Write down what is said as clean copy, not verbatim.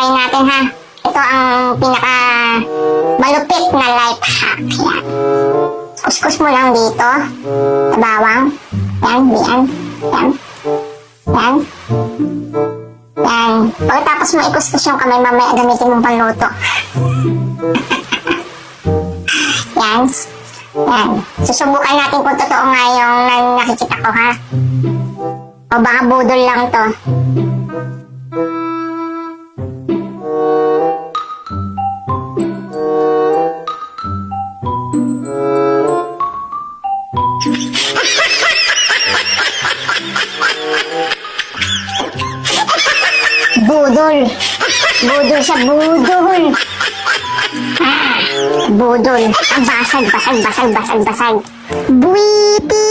try natin ha. Ito ang pinaka malupit na life hack. Yan. Kuskus mo lang dito. Sa bawang. Yan, yan, yan. Yan. Yan. Pagkatapos mo ikuskus yung kamay, mamaya gamitin mong panluto. Yan. Yan. Susubukan natin kung totoo nga yung nakikita ko ha. O baka budol lang to. Budol. Budol siya, budol. Budol. Ang basag. Buwiti.